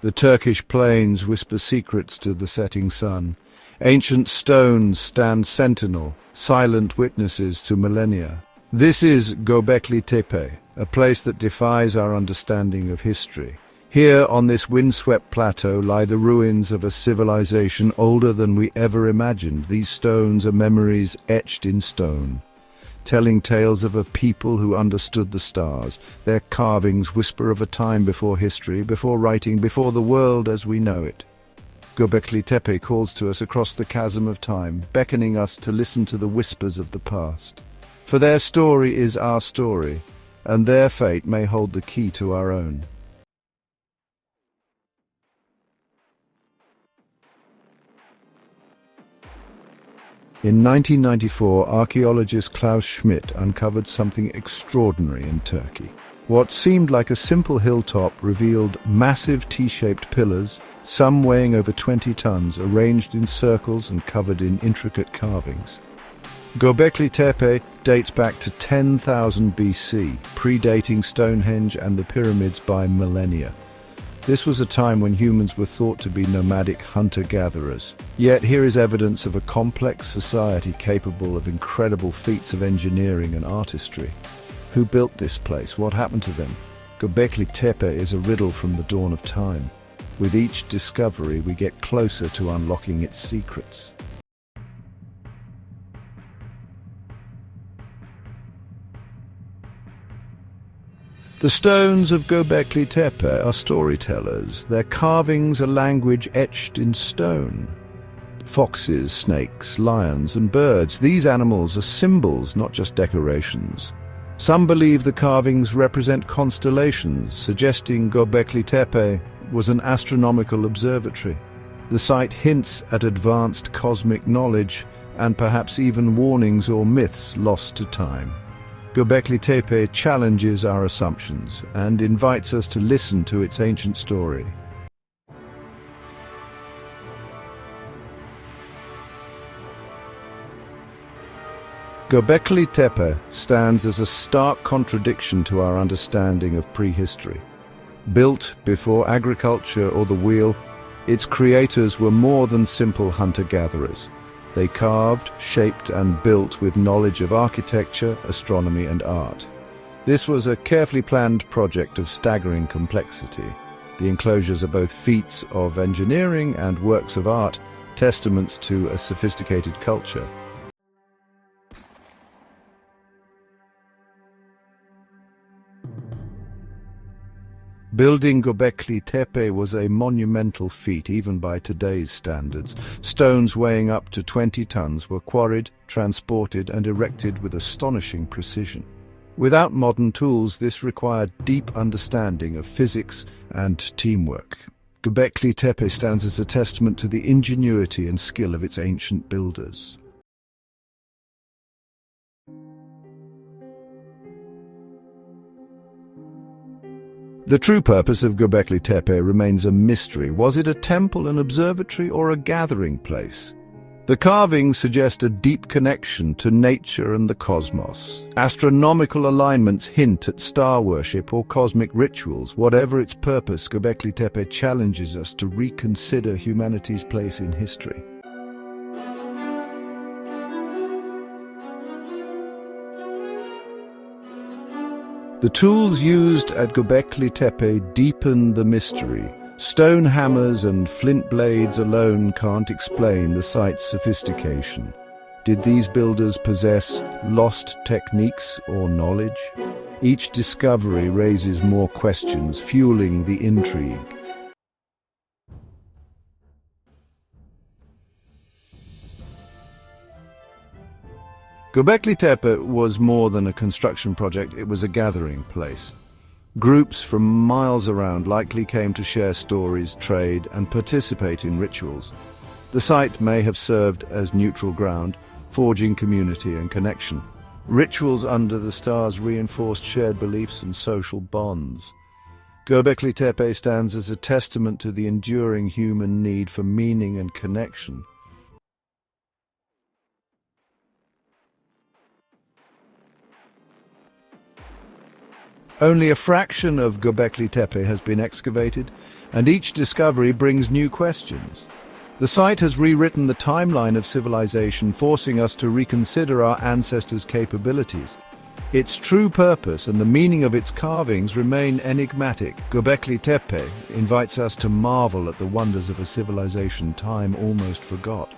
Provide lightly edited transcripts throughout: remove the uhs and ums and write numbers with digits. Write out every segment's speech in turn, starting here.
The Turkish plains whisper secrets to the setting sun. Ancient stones stand sentinel, silent witnesses to millennia. This is Göbekli Tepe, a place that defies our understanding of history. Here, on this windswept plateau, lie the ruins of a civilization older than we ever imagined. These stones are memories etched in stone, telling tales of a people who understood the stars. Their carvings whisper of a time before history, before writing, before the world as we know it. Göbekli Tepe calls to us across the chasm of time, beckoning us to listen to the whispers of the past. For their story is our story, and their fate may hold the key to our own. In 1994, archaeologist Klaus Schmidt uncovered something extraordinary in Turkey. What seemed like a simple hilltop revealed massive T-shaped pillars, some weighing over 20 tons, arranged in circles and covered in intricate carvings. Göbekli Tepe dates back to 10,000 BC, predating Stonehenge and the pyramids by millennia. This was a time when humans were thought to be nomadic hunter-gatherers. Yet here is evidence of a complex society capable of incredible feats of engineering and artistry. Who built this place? What happened to them? Göbekli Tepe is a riddle from the dawn of time. With each discovery, we get closer to unlocking its secrets. The stones of Göbekli Tepe are storytellers. Their carvings are language etched in stone. Foxes, snakes, lions, and birds. These animals are symbols, not just decorations. Some believe the carvings represent constellations, suggesting Göbekli Tepe was an astronomical observatory. The site hints at advanced cosmic knowledge and perhaps even warnings or myths lost to time. Göbekli Tepe challenges our assumptions and invites us to listen to its ancient story. Göbekli Tepe stands as a stark contradiction to our understanding of prehistory. Built before agriculture or the wheel, its creators were more than simple hunter-gatherers. They carved, shaped, and built with knowledge of architecture, astronomy, and art. This was a carefully planned project of staggering complexity. The enclosures are both feats of engineering and works of art, testaments to a sophisticated culture. Building Göbekli Tepe was a monumental feat even by today's standards. Stones weighing up to 20 tons were quarried, transported, and erected with astonishing precision. Without modern tools, this required deep understanding of physics and teamwork. Göbekli Tepe stands as a testament to the ingenuity and skill of its ancient builders. The true purpose of Göbekli Tepe remains a mystery. Was it a temple, an observatory, or a gathering place? The carvings suggest a deep connection to nature and the cosmos. Astronomical alignments hint at star worship or cosmic rituals. Whatever its purpose, Göbekli Tepe challenges us to reconsider humanity's place in history. The tools used at Göbekli Tepe deepen the mystery. Stone hammers and flint blades alone can't explain the site's sophistication. Did these builders possess lost techniques or knowledge? Each discovery raises more questions, fueling the intrigue. Göbekli Tepe was more than a construction project, it was a gathering place. Groups from miles around likely came to share stories, trade, and participate in rituals. The site may have served as neutral ground, forging community and connection. Rituals under the stars reinforced shared beliefs and social bonds. Göbekli Tepe stands as a testament to the enduring human need for meaning and connection. Only a fraction of Göbekli Tepe has been excavated, and each discovery brings new questions. The site has rewritten the timeline of civilization, forcing us to reconsider our ancestors' capabilities. Its true purpose and the meaning of its carvings remain enigmatic. Göbekli Tepe invites us to marvel at the wonders of a civilization time almost forgot.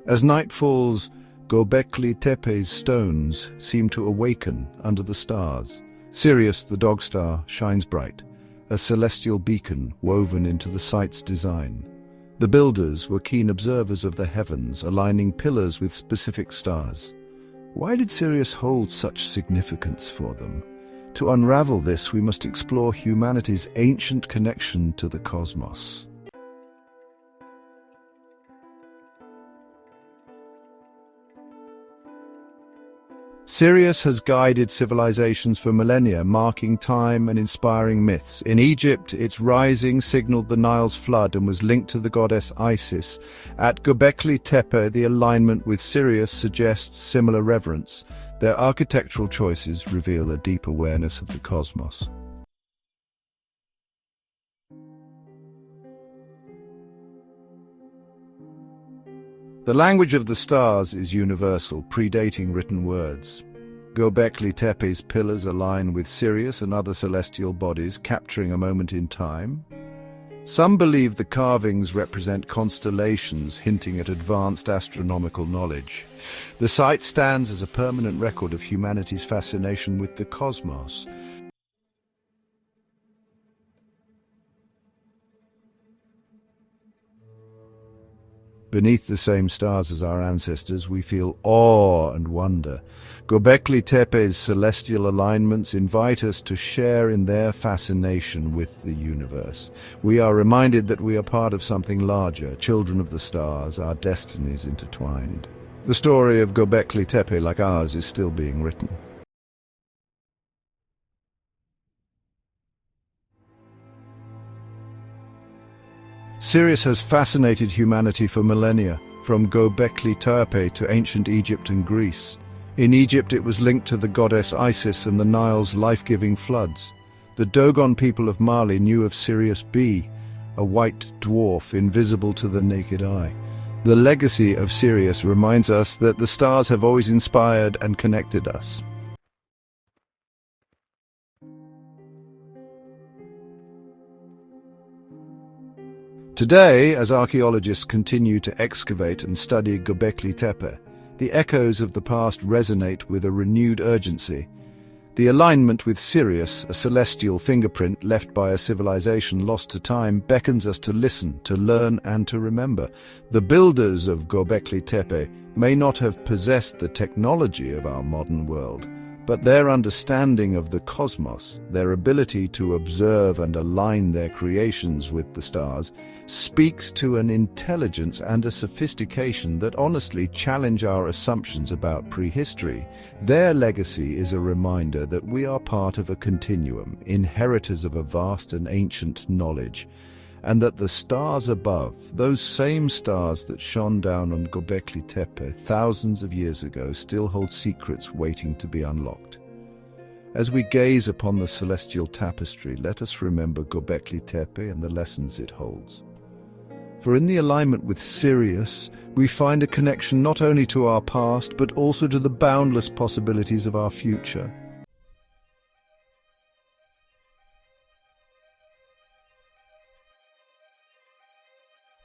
As night falls, Göbekli Tepe's stones seem to awaken under the stars. Sirius, the dog star, shines bright, a celestial beacon woven into the site's design. The builders were keen observers of the heavens, aligning pillars with specific stars. Why did Sirius hold such significance for them? To unravel this, we must explore humanity's ancient connection to the cosmos. Sirius has guided civilizations for millennia, marking time and inspiring myths. In Egypt, its rising signaled the Nile's flood and was linked to the goddess Isis. At Göbekli Tepe, the alignment with Sirius suggests similar reverence. Their architectural choices reveal a deep awareness of the cosmos. The language of the stars is universal, predating written words. Göbekli Tepe's pillars align with Sirius and other celestial bodies, capturing a moment in time. Some believe the carvings represent constellations, hinting at advanced astronomical knowledge. The site stands as a permanent record of humanity's fascination with the cosmos. Beneath the same stars as our ancestors, we feel awe and wonder. Göbekli Tepe's celestial alignments invite us to share in their fascination with the universe. We are reminded that we are part of something larger, children of the stars, our destinies intertwined. The story of Göbekli Tepe, like ours, is still being written. Sirius has fascinated humanity for millennia, from Göbekli Tepe to ancient Egypt and Greece. In Egypt, it was linked to the goddess Isis and the Nile's life-giving floods. The Dogon people of Mali knew of Sirius B, a white dwarf invisible to the naked eye. The legacy of Sirius reminds us that the stars have always inspired and connected us. Today, as archaeologists continue to excavate and study Göbekli Tepe, the echoes of the past resonate with a renewed urgency. The alignment with Sirius, a celestial fingerprint left by a civilization lost to time, beckons us to listen, to learn, and to remember. The builders of Göbekli Tepe may not have possessed the technology of our modern world, but their understanding of the cosmos, their ability to observe and align their creations with the stars, speaks to an intelligence and a sophistication that honestly challenge our assumptions about prehistory. Their legacy is a reminder that we are part of a continuum, inheritors of a vast and ancient knowledge, and that the stars above, those same stars that shone down on Göbekli Tepe thousands of years ago, still hold secrets waiting to be unlocked. As we gaze upon the celestial tapestry, let us remember Göbekli Tepe and the lessons it holds. For in the alignment with Sirius, we find a connection not only to our past, but also to the boundless possibilities of our future.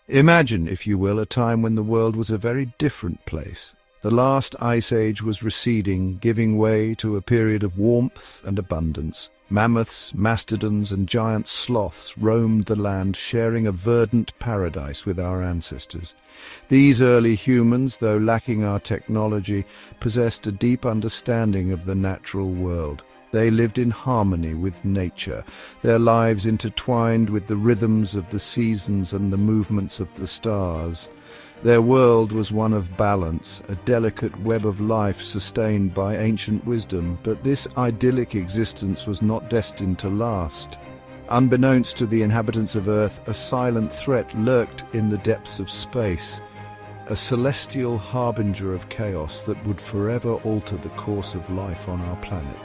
Imagine, if you will, a time when the world was a very different place. The last ice age was receding, giving way to a period of warmth and abundance. Mammoths, mastodons, and giant sloths roamed the land, sharing a verdant paradise with our ancestors. These early humans, though lacking our technology, possessed a deep understanding of the natural world. They lived in harmony with nature, their lives intertwined with the rhythms of the seasons and the movements of the stars. Their world was one of balance, a delicate web of life sustained by ancient wisdom, but this idyllic existence was not destined to last. Unbeknownst to the inhabitants of Earth, a silent threat lurked in the depths of space. a celestial harbinger of chaos that would forever alter the course of life on our planet.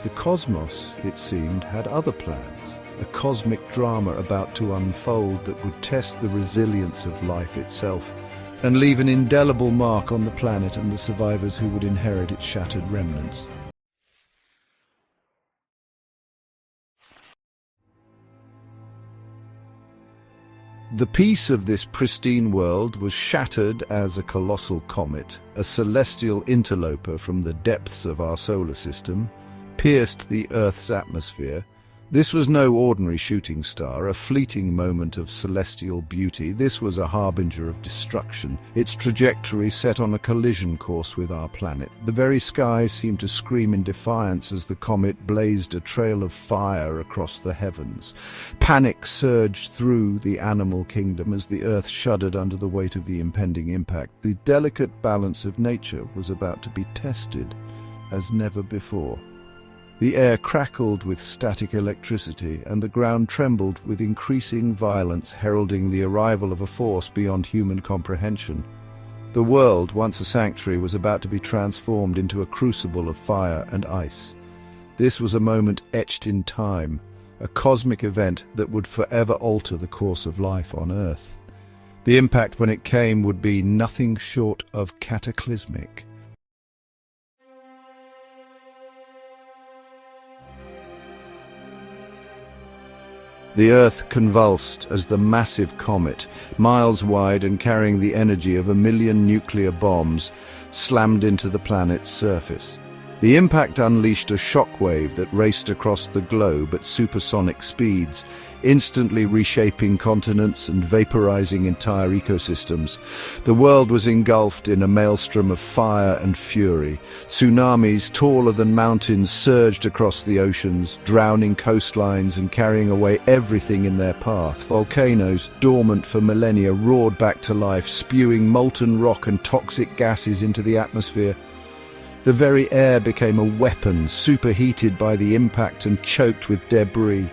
The cosmos, it seemed, had other plans, a cosmic drama about to unfold that would test the resilience of life itself and leave an indelible mark on the planet and the survivors who would inherit its shattered remnants. The peace of this pristine world was shattered as a colossal comet, a celestial interloper from the depths of our solar system, pierced the Earth's atmosphere. This was no ordinary shooting star, a fleeting moment of celestial beauty. This was a harbinger of destruction, its trajectory set on a collision course with our planet. The very sky seemed to scream in defiance as the comet blazed a trail of fire across the heavens. Panic surged through the animal kingdom as the Earth shuddered under the weight of the impending impact. The delicate balance of nature was about to be tested as never before. The air crackled with static electricity, and the ground trembled with increasing violence, heralding the arrival of a force beyond human comprehension. The world, once a sanctuary, was about to be transformed into a crucible of fire and ice. This was a moment etched in time, a cosmic event that would forever alter the course of life on Earth. The impact, when it came, would be nothing short of cataclysmic. The Earth convulsed as the massive comet, miles wide and carrying the energy of 1,000,000 nuclear bombs, slammed into the planet's surface. The impact unleashed a shockwave that raced across the globe at supersonic speeds, instantly reshaping continents and vaporizing entire ecosystems. The world was engulfed in a maelstrom of fire and fury. Tsunamis taller than mountains surged across the oceans, drowning coastlines and carrying away everything in their path. Volcanoes, dormant for millennia, roared back to life, spewing molten rock and toxic gases into the atmosphere. The very air became a weapon, superheated by the impact and choked with debris.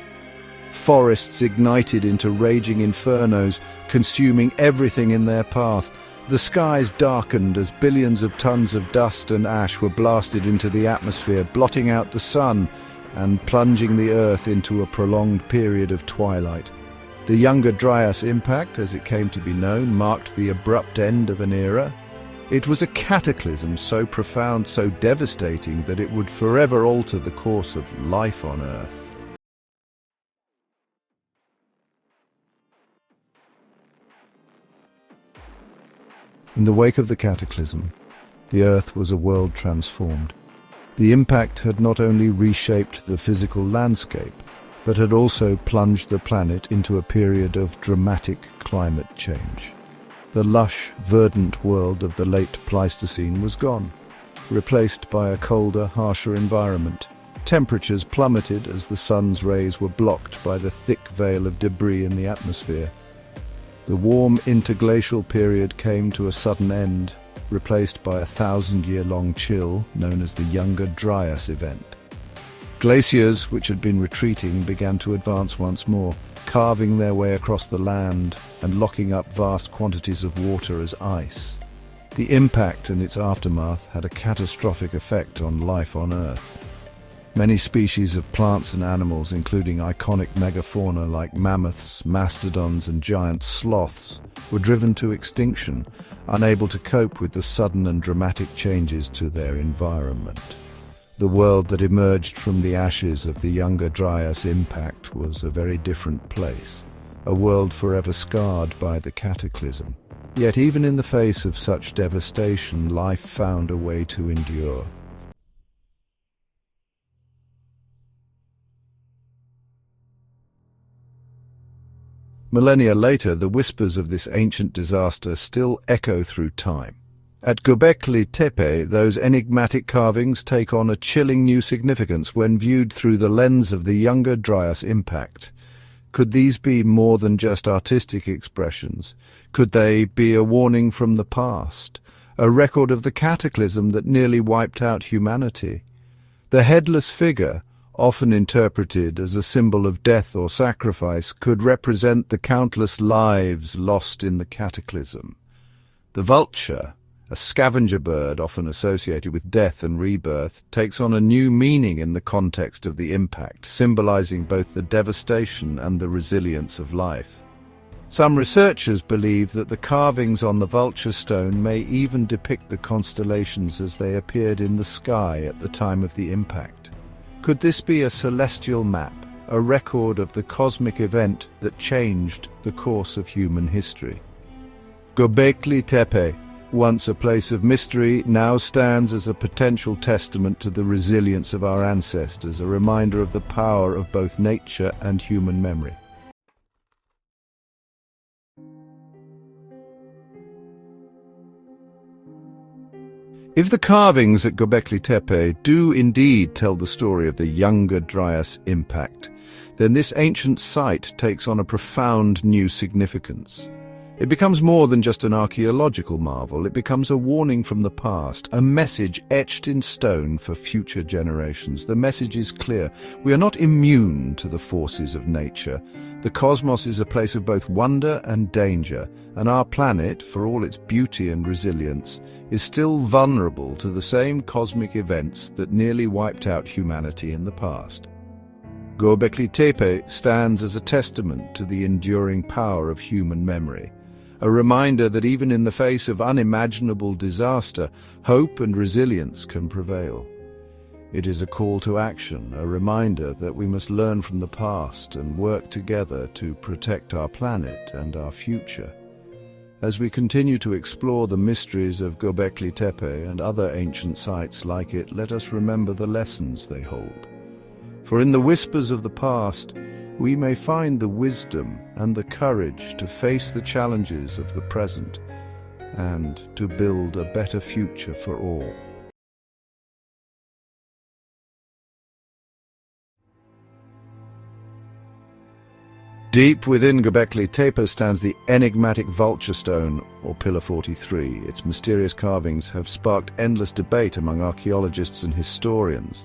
Forests ignited into raging infernos, consuming everything in their path. The skies darkened as billions of tons of dust and ash were blasted into the atmosphere, blotting out the sun and plunging the Earth into a prolonged period of twilight. The Younger Dryas impact, as it came to be known, marked the abrupt end of an era. It was a cataclysm so profound, so devastating, that it would forever alter the course of life on Earth. In the wake of the cataclysm, the Earth was a world transformed. The impact had not only reshaped the physical landscape, but had also plunged the planet into a period of dramatic climate change. The lush, verdant world of the late Pleistocene was gone, replaced by a colder, harsher environment. Temperatures plummeted as the sun's rays were blocked by the thick veil of debris in the atmosphere. The warm interglacial period came to a sudden end, replaced by a 1,000-year-long chill known as the Younger Dryas event. Glaciers, which had been retreating, began to advance once more, carving their way across the land and locking up vast quantities of water as ice. The impact and its aftermath had a catastrophic effect on life on Earth. Many species of plants and animals, including iconic megafauna like mammoths, mastodons and giant sloths, were driven to extinction, unable to cope with the sudden and dramatic changes to their environment. The world that emerged from the ashes of the Younger Dryas impact was a very different place, a world forever scarred by the cataclysm. Yet even in the face of such devastation, life found a way to endure. Millennia later, the whispers of this ancient disaster still echo through time. At Göbekli Tepe, those enigmatic carvings take on a chilling new significance when viewed through the lens of the Younger Dryas impact. Could these be more than just artistic expressions? Could they be a warning from the past, a record of the cataclysm that nearly wiped out humanity? The headless figure, often interpreted as a symbol of death or sacrifice, could represent the countless lives lost in the cataclysm. The vulture, a scavenger bird often associated with death and rebirth, takes on a new meaning in the context of the impact, symbolizing both the devastation and the resilience of life. Some researchers believe that the carvings on the vulture stone may even depict the constellations as they appeared in the sky at the time of the impact. Could this be a celestial map, a record of the cosmic event that changed the course of human history? Göbekli Tepe, once a place of mystery, now stands as a potential testament to the resilience of our ancestors, a reminder of the power of both nature and human memory. If the carvings at Göbekli Tepe do indeed tell the story of the Younger Dryas impact, then this ancient site takes on a profound new significance. It becomes more than just an archaeological marvel. It becomes a warning from the past, a message etched in stone for future generations. The message is clear. We are not immune to the forces of nature. The cosmos is a place of both wonder and danger, and our planet, for all its beauty and resilience, is still vulnerable to the same cosmic events that nearly wiped out humanity in the past. Göbekli Tepe stands as a testament to the enduring power of human memory, a reminder that even in the face of unimaginable disaster, hope and resilience can prevail. It is a call to action, a reminder that we must learn from the past and work together to protect our planet and our future. As we continue to explore the mysteries of Göbekli Tepe and other ancient sites like it, let us remember the lessons they hold. For in the whispers of the past, we may find the wisdom and the courage to face the challenges of the present and to build a better future for all. Deep within Göbekli Tepe stands the enigmatic vulture stone, or Pillar 43. Its mysterious carvings have sparked endless debate among archaeologists and historians.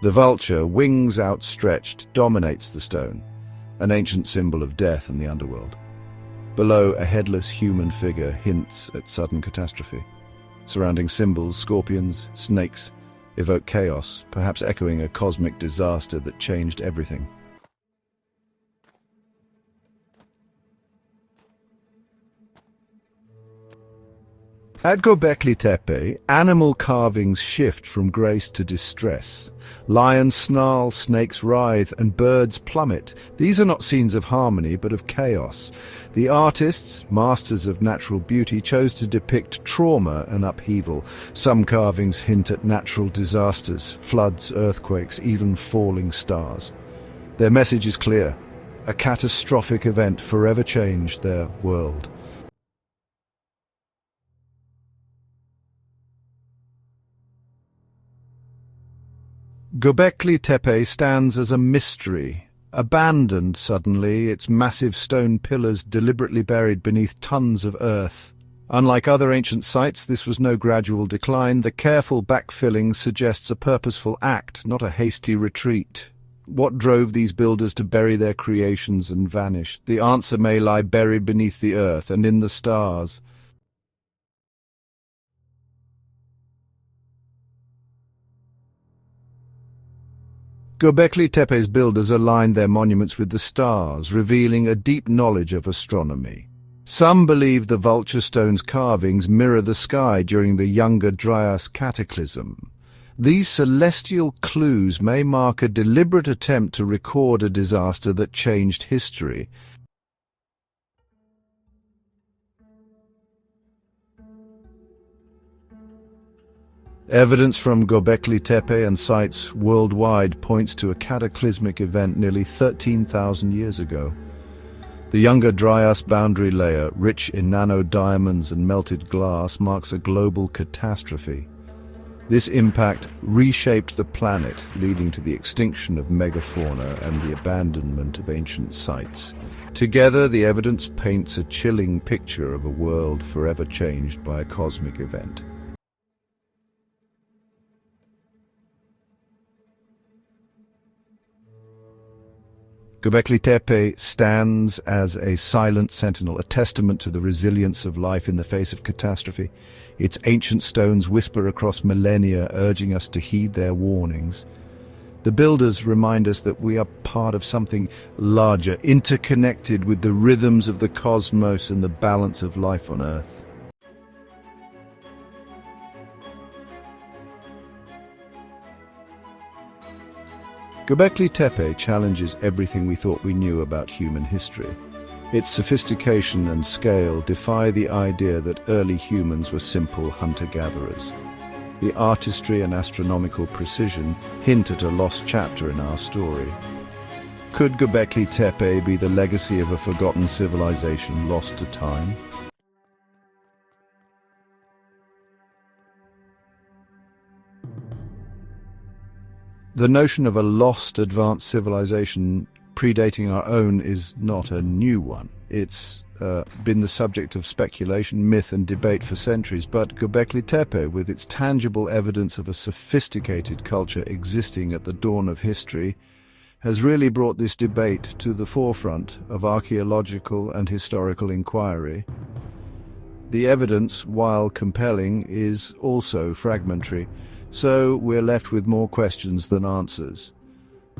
The vulture, wings outstretched, dominates the stone, an ancient symbol of death and the underworld. Below, a headless human figure hints at sudden catastrophe. Surrounding symbols, scorpions, snakes, evoke chaos, perhaps echoing a cosmic disaster that changed everything. At Göbekli Tepe, animal carvings shift from grace to distress. Lions snarl, snakes writhe, and birds plummet. These are not scenes of harmony, but of chaos. The artists, masters of natural beauty, chose to depict trauma and upheaval. Some carvings hint at natural disasters, floods, earthquakes, even falling stars. Their message is clear. A catastrophic event forever changed their world. Göbekli Tepe stands as a mystery, abandoned suddenly, its massive stone pillars deliberately buried beneath tons of earth. Unlike other ancient sites, this was no gradual decline. The careful backfilling suggests a purposeful act, not a hasty retreat. What drove these builders to bury their creations and vanish? The answer may lie buried beneath the earth and in the stars. Göbekli Tepe's builders aligned their monuments with the stars, revealing a deep knowledge of astronomy. Some believe the vulture stone's carvings mirror the sky during the Younger Dryas cataclysm. These celestial clues may mark a deliberate attempt to record a disaster that changed history. Evidence from Göbekli Tepe and sites worldwide points to a cataclysmic event nearly 13,000 years ago. The Younger Dryas boundary layer, rich in nano-diamonds and melted glass, marks a global catastrophe. This impact reshaped the planet, leading to the extinction of megafauna and the abandonment of ancient sites. Together, the evidence paints a chilling picture of a world forever changed by a cosmic event. Göbekli Tepe stands as a silent sentinel, a testament to the resilience of life in the face of catastrophe. Its ancient stones whisper across millennia, urging us to heed their warnings. The builders remind us that we are part of something larger, interconnected with the rhythms of the cosmos and the balance of life on Earth. Göbekli Tepe challenges everything we thought we knew about human history. Its sophistication and scale defy the idea that early humans were simple hunter-gatherers. The artistry and astronomical precision hint at a lost chapter in our story. Could Göbekli Tepe be the legacy of a forgotten civilization lost to time? The notion of a lost advanced civilization predating our own is not a new one. It's been the subject of speculation, myth and debate for centuries, but Göbekli Tepe, with its tangible evidence of a sophisticated culture existing at the dawn of history, has really brought this debate to the forefront of archaeological and historical inquiry. The evidence, while compelling, is also fragmentary, so we're left with more questions than answers.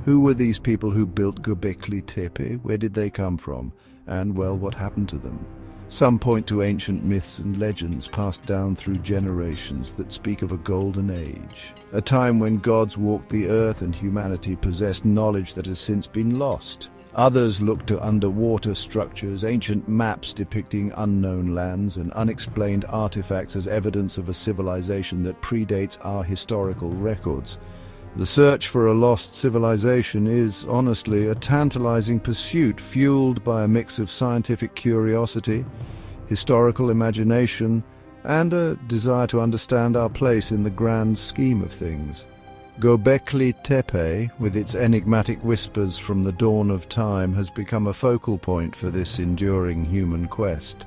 Who were these people who built Göbekli Tepe? Where did they come from? And, well, what happened to them? Some point to ancient myths and legends passed down through generations that speak of a golden age, a time when gods walked the earth and humanity possessed knowledge that has since been lost. Others look to underwater structures, ancient maps depicting unknown lands, and unexplained artifacts as evidence of a civilization that predates our historical records. The search for a lost civilization is, honestly, a tantalizing pursuit fueled by a mix of scientific curiosity, historical imagination, and a desire to understand our place in the grand scheme of things. Göbekli Tepe, with its enigmatic whispers from the dawn of time, has become a focal point for this enduring human quest.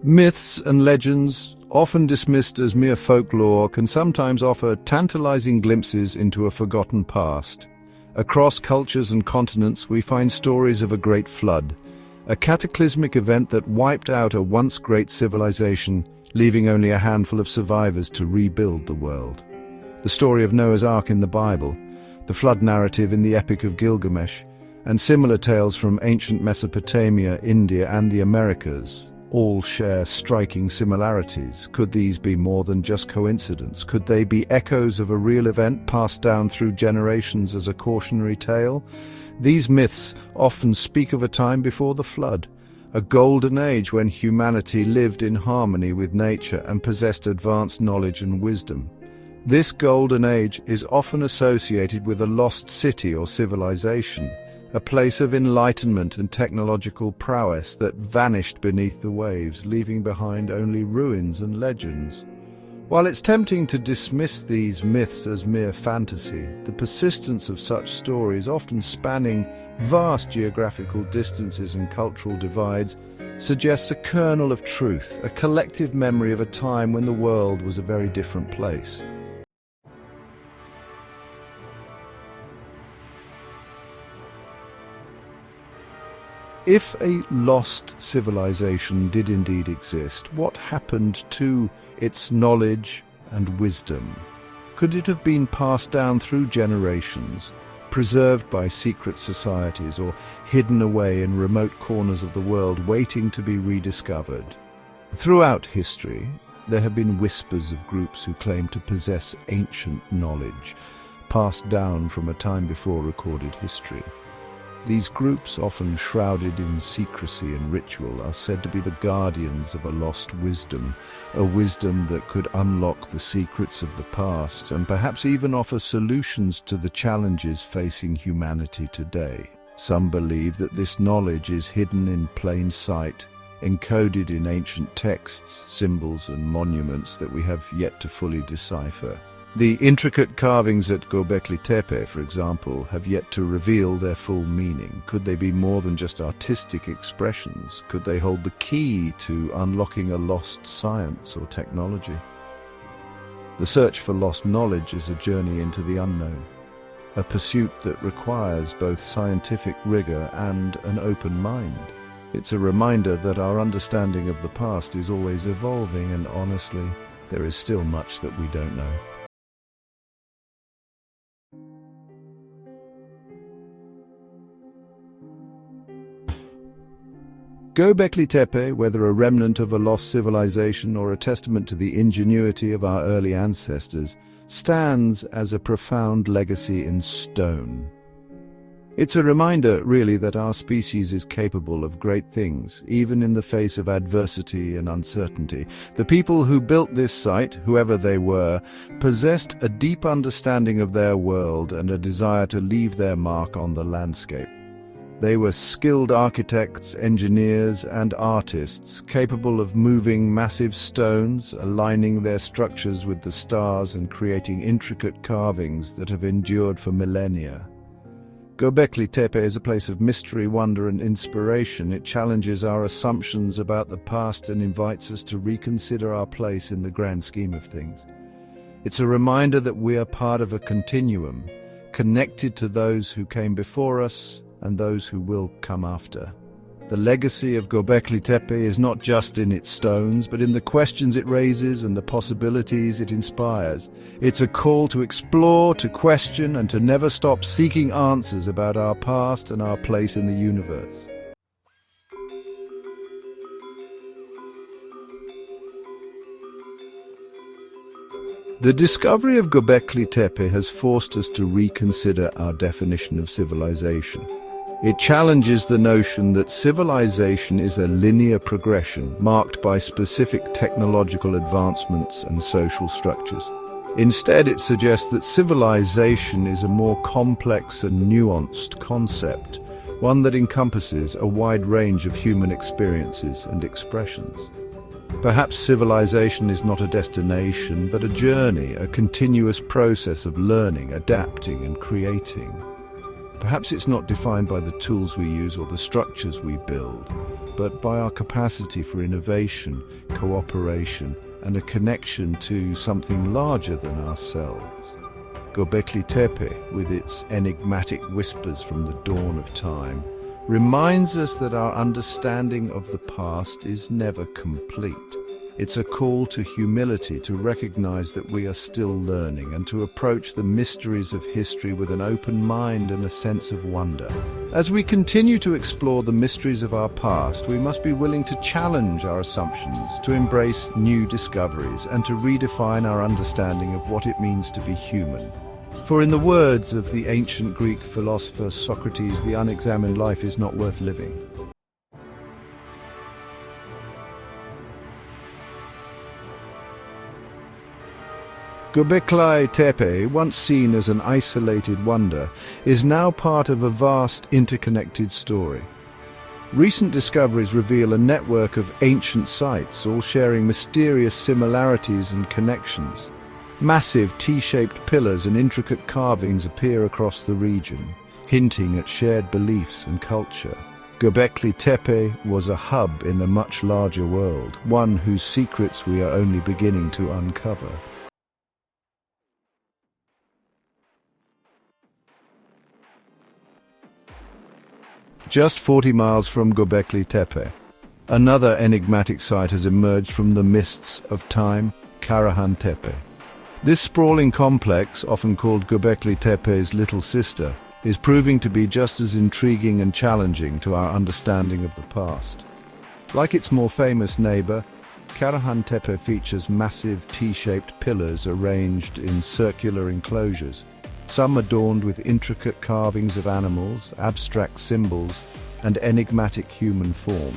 Myths and legends, often dismissed as mere folklore, can sometimes offer tantalizing glimpses into a forgotten past. Across cultures and continents, we find stories of a great flood, a cataclysmic event that wiped out a once great civilization, leaving only a handful of survivors to rebuild the world. The story of Noah's Ark in the Bible, the flood narrative in the Epic of Gilgamesh, and similar tales from ancient Mesopotamia, India, and the Americas all share striking similarities. Could these be more than just coincidence? Could they be echoes of a real event passed down through generations as a cautionary tale? These myths often speak of a time before the flood, a golden age when humanity lived in harmony with nature and possessed advanced knowledge and wisdom. This golden age is often associated with a lost city or civilization, a place of enlightenment and technological prowess that vanished beneath the waves, leaving behind only ruins and legends. While it's tempting to dismiss these myths as mere fantasy, the persistence of such stories, often spanning vast geographical distances and cultural divides, suggests a kernel of truth, a collective memory of a time when the world was a very different place. If a lost civilization did indeed exist, what happened to its knowledge and wisdom? Could it have been passed down through generations, preserved by secret societies, or hidden away in remote corners of the world, waiting to be rediscovered? Throughout history, there have been whispers of groups who claim to possess ancient knowledge, passed down from a time before recorded history. These groups, often shrouded in secrecy and ritual, are said to be the guardians of a lost wisdom, a wisdom that could unlock the secrets of the past and perhaps even offer solutions to the challenges facing humanity today. Some believe that this knowledge is hidden in plain sight, encoded in ancient texts, symbols and monuments that we have yet to fully decipher. The intricate carvings at Göbekli Tepe, for example, have yet to reveal their full meaning. Could they be more than just artistic expressions? Could they hold the key to unlocking a lost science or technology? The search for lost knowledge is a journey into the unknown, a pursuit that requires both scientific rigor and an open mind. It's a reminder that our understanding of the past is always evolving, and honestly, there is still much that we don't know. Göbekli Tepe, whether a remnant of a lost civilization or a testament to the ingenuity of our early ancestors, stands as a profound legacy in stone. It's a reminder, really, that our species is capable of great things, even in the face of adversity and uncertainty. The people who built this site, whoever they were, possessed a deep understanding of their world and a desire to leave their mark on the landscape. They were skilled architects, engineers, and artists, capable of moving massive stones, aligning their structures with the stars, and creating intricate carvings that have endured for millennia. Göbekli Tepe is a place of mystery, wonder, and inspiration. It challenges our assumptions about the past and invites us to reconsider our place in the grand scheme of things. It's a reminder that we are part of a continuum, connected to those who came before us and those who will come after. The legacy of Göbekli Tepe is not just in its stones, but in the questions it raises and the possibilities it inspires. It's a call to explore, to question, and to never stop seeking answers about our past and our place in the universe. The discovery of Göbekli Tepe has forced us to reconsider our definition of civilization. It challenges the notion that civilization is a linear progression marked by specific technological advancements and social structures. Instead, it suggests that civilization is a more complex and nuanced concept, one that encompasses a wide range of human experiences and expressions. Perhaps civilization is not a destination, but a journey, a continuous process of learning, adapting, and creating. Perhaps it's not defined by the tools we use or the structures we build, but by our capacity for innovation, cooperation, and a connection to something larger than ourselves. Göbekli Tepe, with its enigmatic whispers from the dawn of time, reminds us that our understanding of the past is never complete. It's a call to humility, to recognize that we are still learning, and to approach the mysteries of history with an open mind and a sense of wonder. As we continue to explore the mysteries of our past, we must be willing to challenge our assumptions, to embrace new discoveries, and to redefine our understanding of what it means to be human. For in the words of the ancient Greek philosopher Socrates, the unexamined life is not worth living. Göbekli Tepe, once seen as an isolated wonder, is now part of a vast interconnected story. Recent discoveries reveal a network of ancient sites, all sharing mysterious similarities and connections. Massive T-shaped pillars and intricate carvings appear across the region, hinting at shared beliefs and culture. Göbekli Tepe was a hub in the much larger world, one whose secrets we are only beginning to uncover. Just 40 miles from Göbekli Tepe, another enigmatic site has emerged from the mists of time, Karahan Tepe. This sprawling complex, often called Göbekli Tepe's little sister, is proving to be just as intriguing and challenging to our understanding of the past. Like its more famous neighbor, Karahan Tepe features massive T-shaped pillars arranged in circular enclosures, some adorned with intricate carvings of animals, abstract symbols, and enigmatic human forms.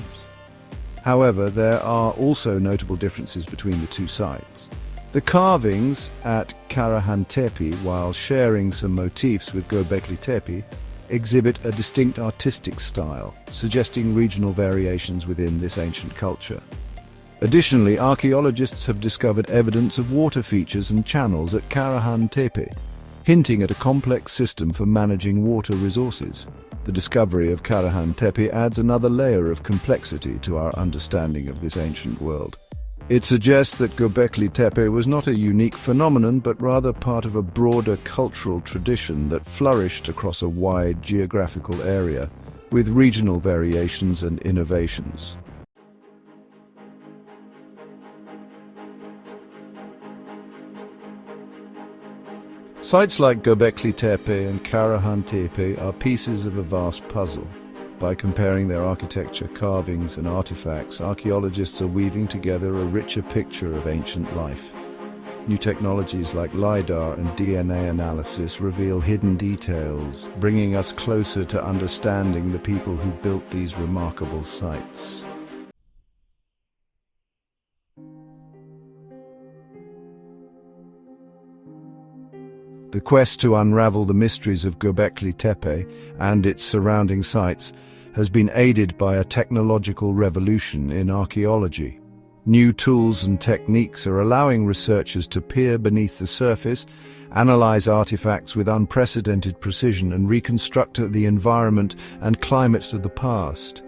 However, there are also notable differences between the two sites. The carvings at Karahan Tepe, while sharing some motifs with Göbekli Tepe, exhibit a distinct artistic style, suggesting regional variations within this ancient culture. Additionally, archaeologists have discovered evidence of water features and channels at Karahan Tepe, hinting at a complex system for managing water resources. The discovery of Karahan Tepe adds another layer of complexity to our understanding of this ancient world. It suggests that Göbekli Tepe was not a unique phenomenon, but rather part of a broader cultural tradition that flourished across a wide geographical area, with regional variations and innovations. Sites like Göbekli Tepe and Karahan Tepe are pieces of a vast puzzle. By comparing their architecture, carvings, and artifacts, archaeologists are weaving together a richer picture of ancient life. New technologies like LiDAR and DNA analysis reveal hidden details, bringing us closer to understanding the people who built these remarkable sites. The quest to unravel the mysteries of Göbekli Tepe and its surrounding sites has been aided by a technological revolution in archaeology. New tools and techniques are allowing researchers to peer beneath the surface, analyze artifacts with unprecedented precision, and reconstruct the environment and climate of the past.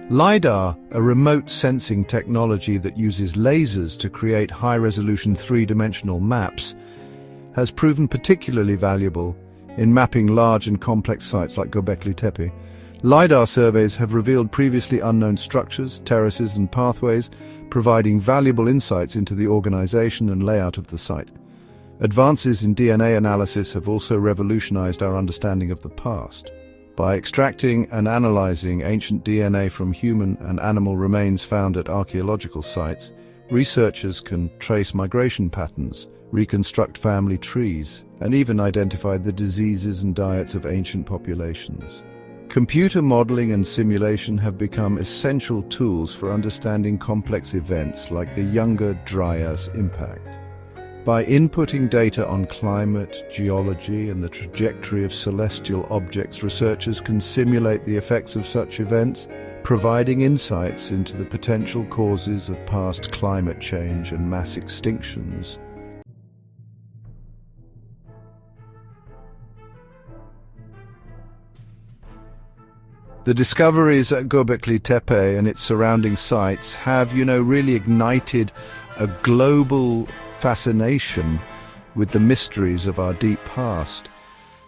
LiDAR, a remote sensing technology that uses lasers to create high-resolution three-dimensional maps, has proven particularly valuable in mapping large and complex sites like Göbekli Tepe. LiDAR surveys have revealed previously unknown structures, terraces, and pathways, providing valuable insights into the organization and layout of the site. Advances in DNA analysis have also revolutionized our understanding of the past. By extracting and analyzing ancient DNA from human and animal remains found at archaeological sites, researchers can trace migration patterns, reconstruct family trees, and even identify the diseases and diets of ancient populations. Computer modeling and simulation have become essential tools for understanding complex events like the Younger Dryas impact. By inputting data on climate, geology, and the trajectory of celestial objects, researchers can simulate the effects of such events, providing insights into the potential causes of past climate change and mass extinctions. The discoveries at Göbekli Tepe and its surrounding sites have, really ignited a global fascination with the mysteries of our deep past.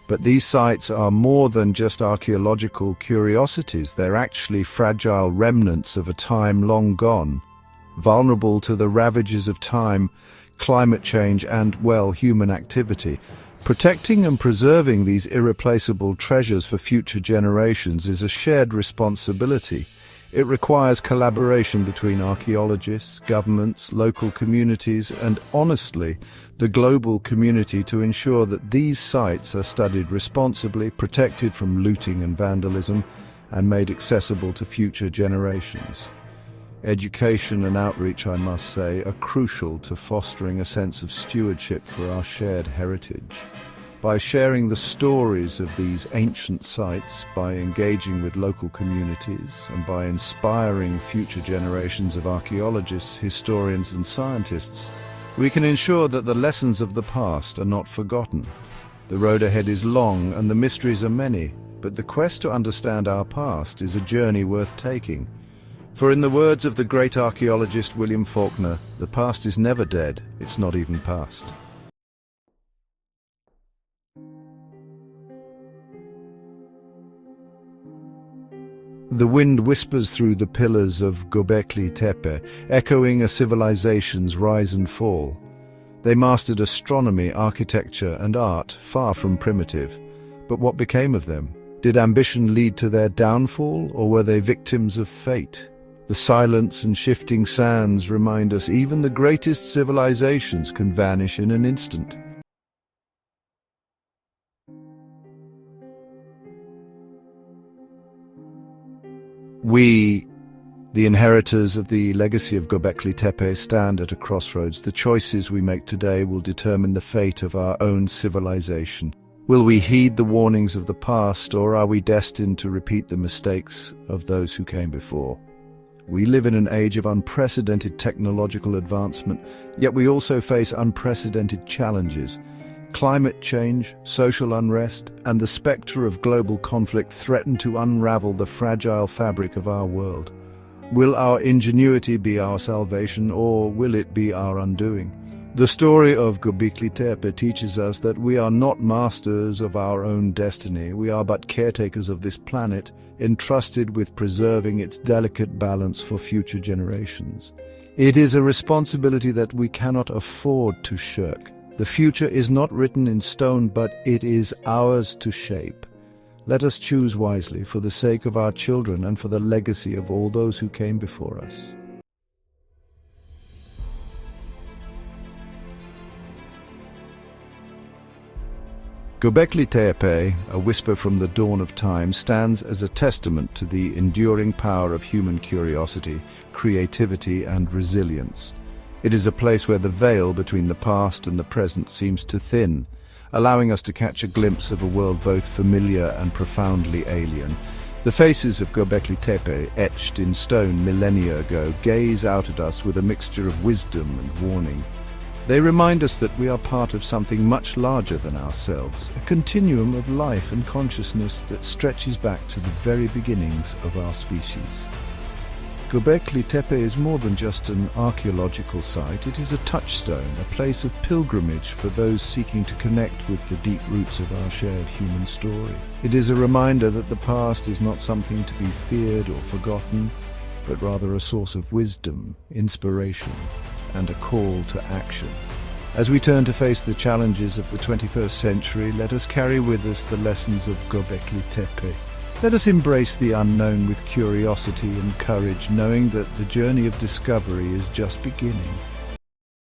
But these sites are more than just archaeological curiosities. They're actually fragile remnants of a time long gone, vulnerable to the ravages of time, climate change, and, human activity. Protecting and preserving these irreplaceable treasures for future generations is a shared responsibility. It requires collaboration between archaeologists, governments, local communities, and, honestly, the global community to ensure that these sites are studied responsibly, protected from looting and vandalism, and made accessible to future generations. Education and outreach, I must say, are crucial to fostering a sense of stewardship for our shared heritage. By sharing the stories of these ancient sites, by engaging with local communities, and by inspiring future generations of archaeologists, historians, and scientists, we can ensure that the lessons of the past are not forgotten. The road ahead is long and the mysteries are many, but the quest to understand our past is a journey worth taking. For in the words of the great archaeologist William Faulkner, the past is never dead, it's not even past. The wind whispers through the pillars of Göbekli Tepe, echoing a civilization's rise and fall. They mastered astronomy, architecture, and art, far from primitive. But what became of them? Did ambition lead to their downfall, or were they victims of fate? The silence and shifting sands remind us even the greatest civilizations can vanish in an instant. We, the inheritors of the legacy of Göbekli Tepe, stand at a crossroads. The choices we make today will determine the fate of our own civilization. Will we heed the warnings of the past, or are we destined to repeat the mistakes of those who came before? We live in an age of unprecedented technological advancement, yet we also face unprecedented challenges. Climate change, social unrest, and the spectre of global conflict threaten to unravel the fragile fabric of our world. Will our ingenuity be our salvation, or will it be our undoing? The story of Göbekli Tepe teaches us that we are not masters of our own destiny. We are but caretakers of this planet, entrusted with preserving its delicate balance for future generations. It is a responsibility that we cannot afford to shirk. The future is not written in stone, but it is ours to shape. Let us choose wisely for the sake of our children and for the legacy of all those who came before us. Göbekli Tepe, a whisper from the dawn of time, stands as a testament to the enduring power of human curiosity, creativity, and resilience. It is a place where the veil between the past and the present seems to thin, allowing us to catch a glimpse of a world both familiar and profoundly alien. The faces of Göbekli Tepe, etched in stone millennia ago, gaze out at us with a mixture of wisdom and warning. They remind us that we are part of something much larger than ourselves, a continuum of life and consciousness that stretches back to the very beginnings of our species. Göbekli Tepe is more than just an archaeological site. It is a touchstone, a place of pilgrimage for those seeking to connect with the deep roots of our shared human story. It is a reminder that the past is not something to be feared or forgotten, but rather a source of wisdom, inspiration, and a call to action. As we turn to face the challenges of the 21st century, let us carry with us the lessons of Göbekli Tepe. Let us embrace the unknown with curiosity and courage, knowing that the journey of discovery is just beginning.